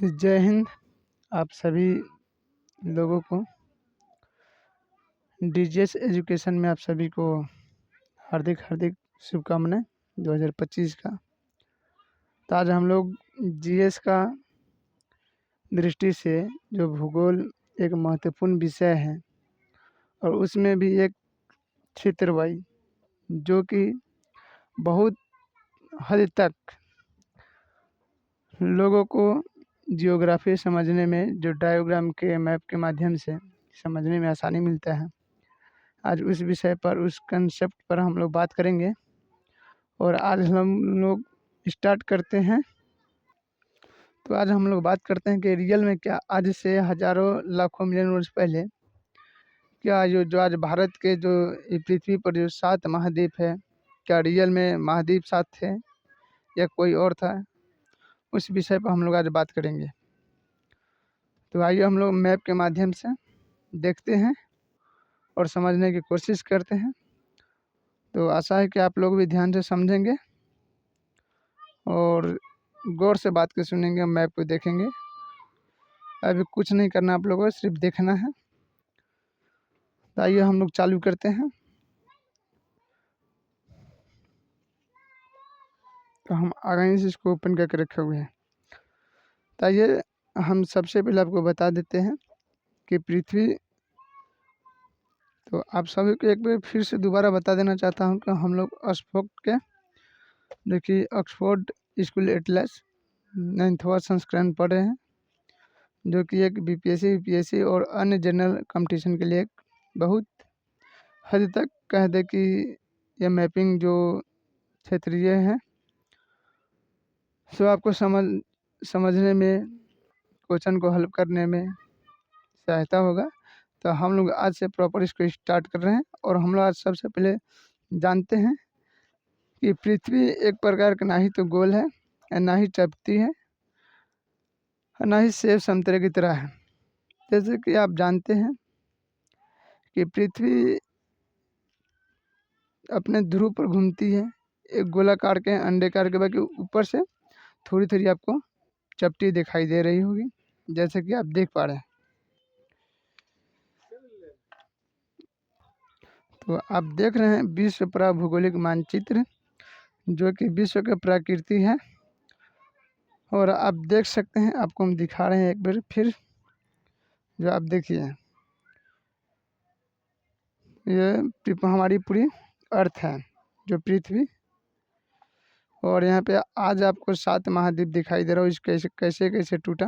तो जय हिंद आप सभी लोगों को। डीजीएस एजुकेशन में आप सभी को हार्दिक हार्दिक शुभकामनाएं 2025 का। तो आज हम लोग जीएस का दृष्टि से जो भूगोल एक महत्वपूर्ण विषय है और उसमें भी एक क्षेत्र वाई जो कि बहुत हद तक लोगों को जियोग्राफी समझने में जो डायग्राम के मैप के माध्यम से समझने में आसानी मिलता है। आज उस विषय पर उस कंसेप्ट पर हम लोग बात करेंगे और आज हम लोग स्टार्ट करते हैं। तो आज हम लोग बात करते हैं कि रियल में क्या आज से हजारों लाखों मिलियन वर्ष पहले क्या जो आज भारत के जो पृथ्वी पर जो 7 महाद्वीप है, क्या रियल में महाद्वीप 7 थे या कोई और था, उस विषय पर हम लोग आज बात करेंगे। तो आइए हम लोग मैप के माध्यम से देखते हैं और समझने की कोशिश करते हैं। तो आशा है कि आप लोग भी ध्यान से समझेंगे और गौर से बात को सुनेंगे, मैप को देखेंगे। अभी कुछ नहीं करना आप लोगों को, सिर्फ देखना है। तो आइए हम लोग चालू करते हैं। तो हम आगे से इसको ओपन करके रखे हुए हैं। तो आइए हम सबसे पहले आपको बता देते हैं कि पृथ्वी, तो आप सभी को एक बार फिर से दोबारा बता देना चाहता हूं कि हम लोग ऑक्सफोर्ड के देखिए ऑक्सफोर्ड स्कूल एटलस 9वां संस्करण पढ़ रहे हैं, जो कि एक बीपीएससी यूपीएससी और अन्य जनरल कंपटीशन के लिए एक बहुत हद तक कह दे कि यह मैपिंग जो क्षेत्रीय है सो आपको समझने में, क्वेश्चन को हल करने में सहायता होगा। तो हम लोग आज से प्रॉपर इसको स्टार्ट कर रहे हैं और हम लोग आज सबसे पहले जानते हैं कि पृथ्वी एक प्रकार का ना ही तो गोल है, ना ही चपटी है, ना ही सेब संतरे की तरह है। जैसे कि आप जानते हैं कि पृथ्वी अपने ध्रुव पर घूमती है, एक गोलाकार के अंडाकार के, बाकी ऊपर से थोड़ी थोड़ी आपको चपटी दिखाई दे रही होगी, जैसे कि आप देख पा रहे हैं। तो आप देख रहे हैं विश्व भौगोलिक मानचित्र, जो कि विश्व की प्रकृति है। और आप देख सकते हैं, आपको हम दिखा रहे हैं एक बार फिर, जो आप देखिए ये हमारी पूरी अर्थ है जो पृथ्वी, और यहाँ पे आज आपको 7 महाद्वीप दिखाई दे रहा है। इस कैसे कैसे कैसे टूटा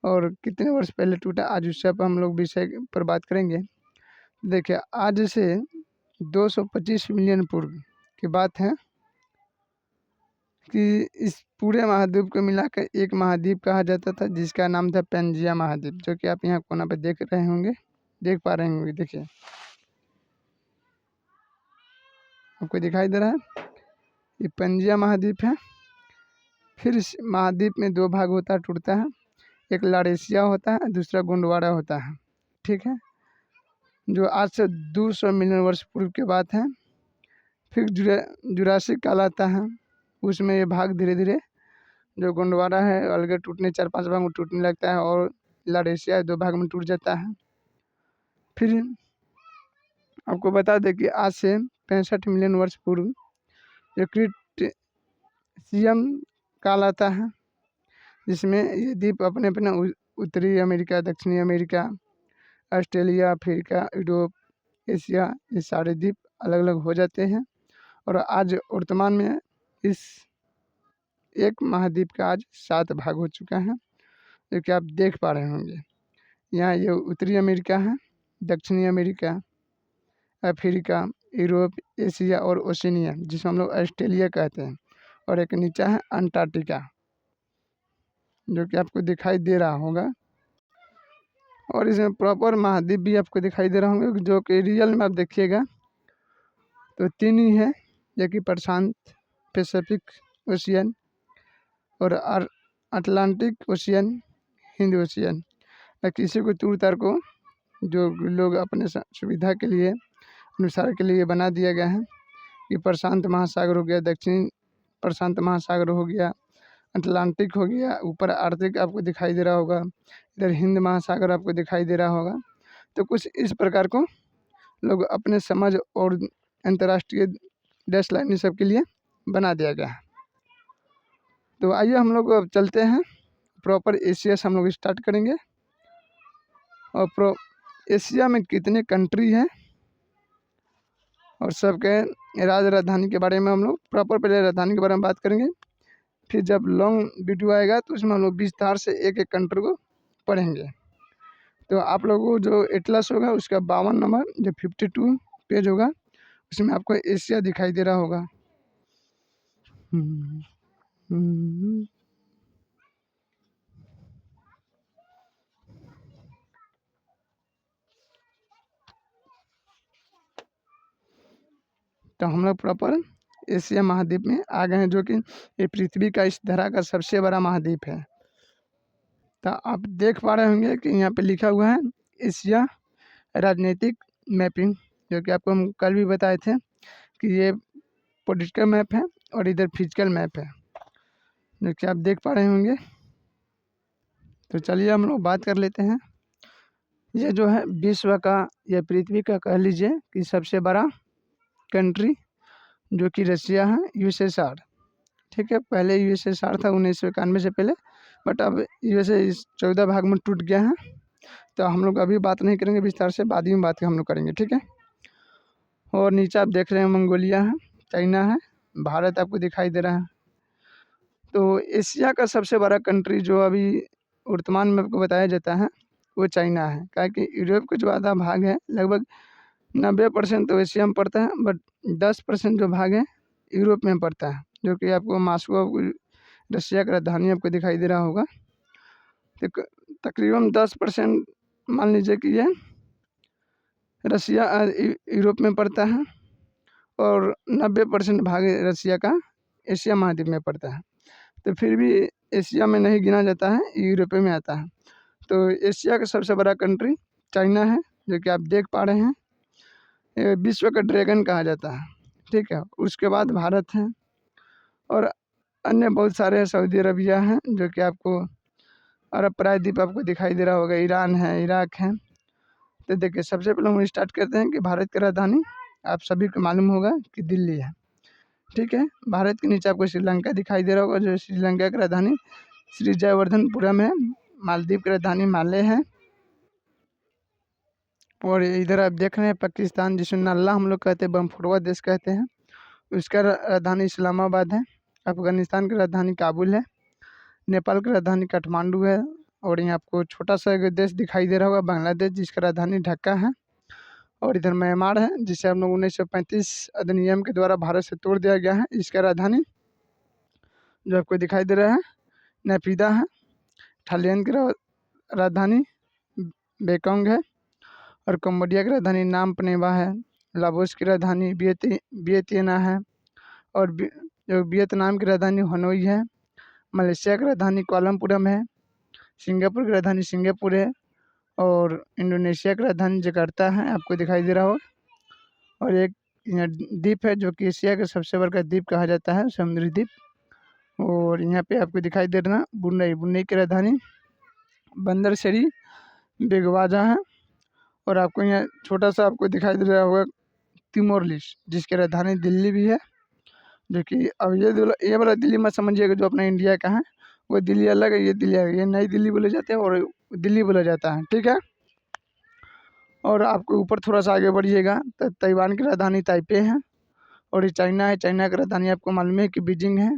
और कितने वर्ष पहले टूटा, आज उस पर हम लोग विषय पर बात करेंगे। देखिए आज से 225 मिलियन पूर्व की बात है कि इस पूरे महाद्वीप को मिलाकर एक महाद्वीप कहा जाता था, जिसका नाम था पेंजिया महाद्वीप, जो कि आप यहाँ कोना पे देख रहे होंगे, देख पा रहे होंगे। देखिए आपको दिखाई दे रहा है, ये पेंजिया महाद्वीप है। फिर इस महाद्वीप में 2 भाग होता है, टूटता है। एक लारेशिया होता है, दूसरा गोंडवाना होता है, ठीक है, जो आज से 200 मिलियन वर्ष पूर्व की बात है। फिर जुरासिक काल आता है, उसमें ये भाग धीरे धीरे जो गोंडवाना है अलग टूटने 4-5 भाग में टूटने लगता है और लारेशिया 2 भाग में टूट जाता है। फिर आपको बता दें कि आज से 65 मिलियन वर्ष पूर्व जो क्रिटेशियम काल आता है, जिसमें ये द्वीप अपने अपने उत्तरी अमेरिका, दक्षिणी America, Australia, Africa, Europe, Asia, ये सारे द्वीप अलग अलग हो जाते हैं। और आज वर्तमान में इस एक महाद्वीप का आज 7 भाग हो चुका है, जो कि आप देख पा रहे होंगे। यहाँ ये उत्तरी अमेरिका है, दक्षिणी अमेरिका, अफ्रीका, यूरोप, एशिया और ओशिनिया, जिसे हम लोग ऑस्ट्रेलिया कहते हैं। और एक नीचा है अंटार्कटिका, जो कि आपको दिखाई दे रहा होगा। और इसमें प्रॉपर महाद्वीप भी आपको दिखाई दे रहा होंगे, जो कि रियल में आप देखिएगा तो 3 ही है, जो कि प्रशांत, पैसिफिक ओशियन और अटलांटिक ओशियन, हिंद ओशियन। किसी को तूर तार को जो लोग अपने सुविधा के लिए, अनुसार के लिए बना दिया गया है कि प्रशांत महासागर हो गया, दक्षिणी प्रशांत महासागर हो गया, अटलांटिक हो गया, ऊपर आर्कटिक आपको दिखाई दे रहा होगा, इधर हिंद महासागर आपको दिखाई दे रहा होगा। तो कुछ इस प्रकार को लोग अपने समझ और अंतर्राष्ट्रीय डैश लाइन इन सब के लिए बना दिया गया है। तो आइए हम लोग अब चलते हैं प्रॉपर एशिया से हम लोग स्टार्ट करेंगे। और एशिया में कितने कंट्री हैं और सबके राजधानी के बारे में हम लोग प्रॉपर पहले राजधानी के बारे में बात करेंगे, फिर जब लॉन्ग वीडियो आएगा तो उसमें हम लोग विस्तार से एक एक कंट्री को पढ़ेंगे। तो आप लोगों को जो एटलस होगा उसका 52 नंबर जो 52 पेज होगा उसमें आपको एशिया दिखाई दे रहा होगा। तो हम लोग प्रॉपर एशिया महाद्वीप में आ गए हैं, जो कि ये पृथ्वी का इस धरा का सबसे बड़ा महाद्वीप है। तो आप देख पा रहे होंगे कि यहाँ पे लिखा हुआ है एशिया राजनीतिक मैपिंग, जो कि आपको हम कल भी बताए थे कि ये पॉलिटिकल मैप है और इधर फिजिकल मैप है, जो कि आप देख पा रहे होंगे। तो चलिए हम लोग बात कर लेते हैं। ये जो है विश्व का या पृथ्वी का कह लीजिए कि सबसे बड़ा कंट्री जो कि रशिया है, यूएसएसआर। ठीक है, पहले यूएसएसआर था 1991 से पहले, बट अब यूएसए इस 14 भाग में टूट गया है। तो हम लोग अभी बात नहीं करेंगे विस्तार से, बाद में बात हम लोग करेंगे, ठीक है। और नीचे आप देख रहे हैं मंगोलिया है, चाइना है, भारत आपको दिखाई दे रहा है। तो एशिया का सबसे बड़ा कंट्री जो अभी वर्तमान में आपको बताया जाता है वो चाइना है, क्या कि यूरोप का जो आधा भाग है लगभग 90% तो एशिया में पड़ता है, बट 10% जो भाग है यूरोप में पड़ता है, जो कि आपको मास्को रशिया का राजधानी आपको दिखाई दे रहा होगा। तो तकरीबन 10% मान लीजिए कि ये रशिया यूरोप में पड़ता है और 90% भाग रशिया का एशिया महाद्वीप में पड़ता है। तो फिर भी एशिया में नहीं गिना जाता है, यूरोप में आता है। तो एशिया का सबसे बड़ा कंट्री चाइना है, जो कि आप देख पा रहे हैं। ये विश्व का ड्रैगन कहा जाता है, ठीक है। उसके बाद भारत है और अन्य बहुत सारे सऊदी अरबिया हैं, जो कि आपको अरब प्रायद्वीप आपको दिखाई दे रहा होगा, ईरान है, इराक है। तो देखिए सबसे पहले हम स्टार्ट करते हैं कि भारत की राजधानी आप सभी को मालूम होगा कि दिल्ली है, ठीक है। भारत के नीचे आपको श्रीलंका दिखाई दे रहा होगा, जो श्रीलंका की राजधानी श्री जयवर्धनपुरम है। मालदीव की राजधानी माले है। और इधर आप देख रहे हैं पाकिस्तान, जिसे नल्ला हम लोग कहते हैं, बमफुड़वा देश कहते हैं, उसका राजधानी इस्लामाबाद है। अफगानिस्तान की राजधानी काबुल है। नेपाल की राजधानी काठमांडू है। और यहाँ आपको छोटा सा एक देश दिखाई दे रहा होगा बांग्लादेश, जिसका राजधानी ढाका है। और इधर म्यांमार है, जिसे हम लोग 1935 अधिनियम के द्वारा भारत से तोड़ दिया गया है। इसका राजधानी जो आपको दिखाई दे रहा है नेपिदा है। थाईलैंड की राजधानी बेकोंग है। और कम्बोडिया की राजधानी नाम पनेवा है। लाओस की राजधानी वियतनाम है। और जो वियतनाम की राजधानी हनोई है। मलेशिया की राजधानी कोलमपुरम है। सिंगापुर की राजधानी सिंगापुर है। और इंडोनेशिया की राजधानी जकार्ता है, आपको दिखाई दे रहा हो। और एक यहाँ द्वीप है जो कि एशिया का सबसे बड़ा द्वीप कहा जाता है, समुद्री द्वीप। और यहाँ पे आपको दिखाई दे रहा बुन्नई की राजधानी बंदर शरी बेगवाजा है। और आपको यहाँ छोटा सा आपको दिखाई दे रहा होगा तिमोर लिस्ट, जिसकी राजधानी दिल्ली भी है। जो कि अब ये वाला दिल्ली मत समझिएगा जो अपना इंडिया का है, वो दिल्ली अलग है, ये दिल्ली अलग है। ये नई दिल्ली बोले जाते हैं और दिल्ली बोला जाता है, ठीक है। और आपको ऊपर थोड़ा सा आगे बढ़िएगा तो ताइवान की राजधानी ताइपे है। और ये चाइना है, चाइना की राजधानी आपको मालूम है कि बीजिंग है।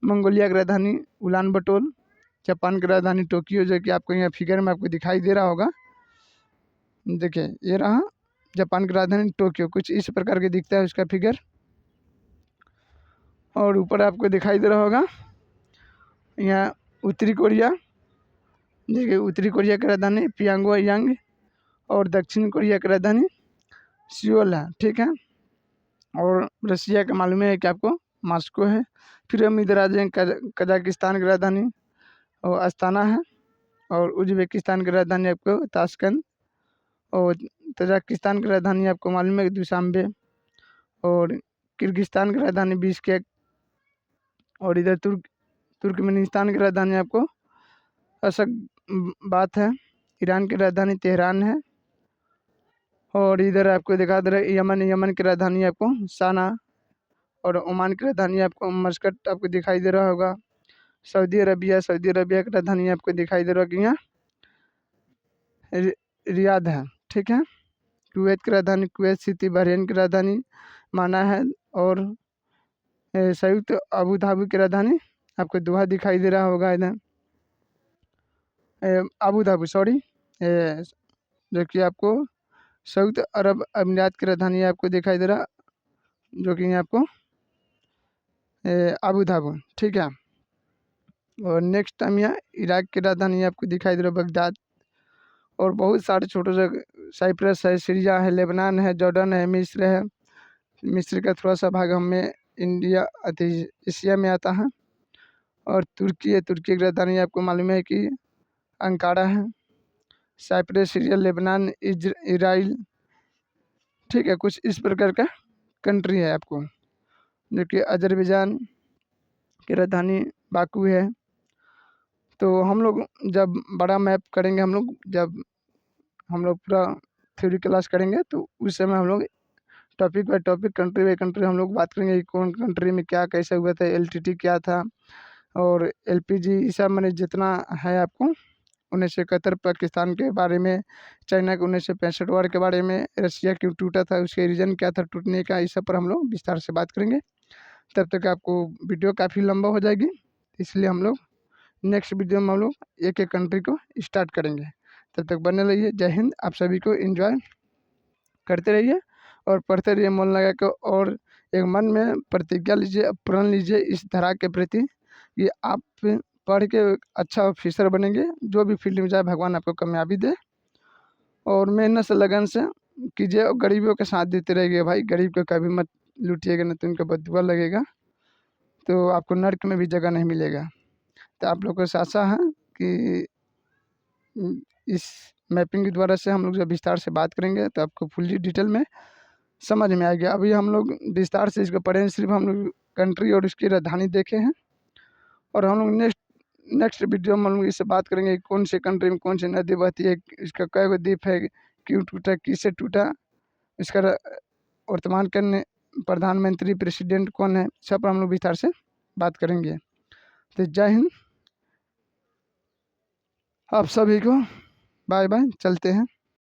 मंगोलिया की राजधानी उलान बटोल। जापान की राजधानी टोक्यो, जो कि आपको यहाँ फिगर में आपको दिखाई दे रहा होगा। देखिए ये रहा जापान की राजधानी टोक्यो, कुछ इस प्रकार के दिखता है उसका फिगर। और ऊपर आपको दिखाई दे रहा होगा यहाँ उत्तरी कोरिया, देखिए उत्तरी कोरिया की राजधानी प्योंगयांग। और दक्षिण कोरिया की राजधानी सियोल है, ठीक है। और रसिया का मालूम है कि आपको मास्को है। फिर हम इधर आ जाएंगे कजाकिस्तान की राजधानी और अस्ताना है। और उज्बेकिस्तान की राजधानी आपको ताशकंद। और तजाकिस्तान की राजधानी आपको मालूम है दुशांबे। और किर्गिस्तान की राजधानी बिश्केक। और इधर तुर्कमेनिस्तान की राजधानी आपको अशगाबाद है। ईरान की राजधानी तेहरान है। और इधर आपको दिखा दे रहा है यमन की राजधानी आपको साना, और ओमान की राजधानी आपको मस्कट आपको दिखाई दे रहा होगा। सऊदी अरबिया की राजधानी आपको दिखाई दे रहा होगी यहाँ रियाद है, ठीक है। कुवैत की राजधानी कुवैत सिटी, बहरीन की राजधानी माना है, और संयुक्त अबू धाबी की राजधानी आपको दोहा दिखाई दे रहा होगा इधर, अबू धाबी सॉरी, जो कि आपको संयुक्त अरब अमीरात की राजधानी आपको दिखाई दे रहा, जो कि आपको अबू धाबी, ठीक है। और नेक्स्ट टाइम यहाँ इराक की राजधानी आपको दिखाई दे रहा बगदाद, और बहुत सारे छोटे छोटे साइप्रस है, सीरिया है, लेबनान है, जॉर्डन है, मिस्र है। मिस्र का थोड़ा सा भाग हमें इंडिया एशिया में आता है। और तुर्की है, तुर्की की राजधानी आपको मालूम है कि अंकारा है। साइप्रस, सीरिया, लेबनान, इजराइल, ठीक है। कुछ इस प्रकार का कंट्री है आपको, जो कि अजरबैजान की राजधानी बाकू है। तो हम लोग जब बड़ा मैप करेंगे, जब हम लोग पूरा थ्योरी क्लास करेंगे, तो उस समय हम लोग topic by topic, country by country हम लोग बात करेंगे कि कौन कंट्री में क्या कैसे हुआ था, एलटीटी क्या था, और एलपीजी, ये सब मैंने जितना है आपको 1971 पाकिस्तान के बारे में, चाइना के 1965 वार के बारे में, रशिया क्यों टूटा था, उसके रीज़न क्या था टूटने का, इस सब पर हम लोग विस्तार से बात करेंगे। तब तक आपको वीडियो काफ़ी लंबा हो जाएगी, इसलिए हम लोग नेक्स्ट वीडियो में हम लोग एक एक कंट्री को स्टार्ट करेंगे। तब तक बने रहिए। जय हिंद। आप सभी को एंजॉय करते रहिए और पढ़ते रहिए मन लगा के, और एक मन में प्रतिज्ञा लीजिए, प्रण लीजिए इस धारा के प्रति कि आप पढ़ के अच्छा ऑफिसर बनेंगे। जो भी फील्ड में जाए भगवान आपको कामयाबी दे, और मेहनत से लगन से कीजिए, और गरीबों के साथ देते रहिए भाई। गरीब को कभी मत लूटिएगा, नहीं तो उनका बददुआ लगेगा, तो आपको नर्क में भी जगह नहीं मिलेगा। तो आप लोगों से आशा है कि इस मैपिंग के द्वारा से हम लोग जब विस्तार से बात करेंगे तो आपको फुल्ली डिटेल में समझ में आएगा। अभी हम लोग विस्तार से इसको पढ़े, सिर्फ हम लोग कंट्री और उसकी राजधानी देखे हैं, और हम लोग नेक्स्ट वीडियो में हम लोग इससे बात करेंगे कि कौन से कंट्री में कौन सी नदी बहती है, इसका कै गो द्वीप है, क्यों टूटा, किससे टूटा, इसका वर्तमान के प्रधानमंत्री प्रेसिडेंट कौन है, सब पर हम लोग विस्तार से बात करेंगे। तो जय हिंद आप सभी को, बाय बाय, चलते हैं।